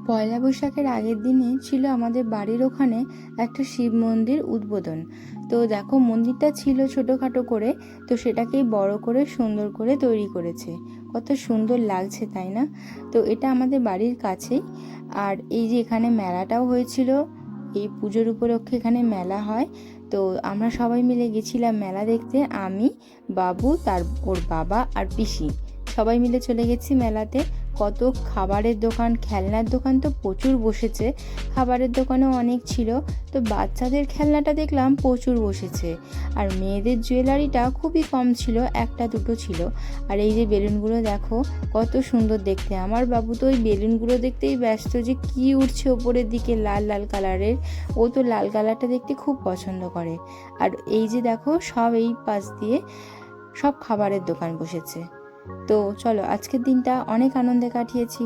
পয়লা বৈশাখের আগের দিনে ছিল আমাদের বাড়ির ওখানে একটা শিব মন্দির উদ্বোধন। তো দেখো, মন্দিরটা ছিল ছোটোখাটো করে, তো সেটাকেই বড় করে সুন্দর করে তৈরি করেছে। কত সুন্দর লাগছে, তাই না? তো এটা আমাদের বাড়ির কাছেই। আর এই যে এখানে মেলাটাও হয়েছিল, এই পুজোর উপলক্ষে এখানে মেলা হয়। তো আমরা সবাই মিলে গেছিলাম মেলা দেখতে, আমি, বাবু, ওর বাবা আর পিসি সবাই মিলে চলে গেছি মেলাতে। কত খাবারের দোকান, খেলনার দোকান তো প্রচুর বসেছে, খাবারের দোকানও অনেক ছিল। তো বাচ্চাদের খেলনাটা দেখলাম প্রচুর বসেছে, আর মেয়েদের জুয়েলারিটা খুবই কম ছিল, একটা দুটো ছিল। আর এই যে বেলুনগুলো দেখো, কত সুন্দর দেখতে। আমার বাবু তো ওই বেলুনগুলো দেখতেই ব্যস্ত, যে কি উঠছে ওপরের দিকে লাল লাল কালারের। ও তো লাল কালারটা দেখতে খুব পছন্দ করে। আর এই যে দেখো, সব এই পাশ দিয়ে সব খাবারের দোকান বসেছে। তো চলো, আজকের দিনটা অনেক আনন্দে কাটিয়েছি।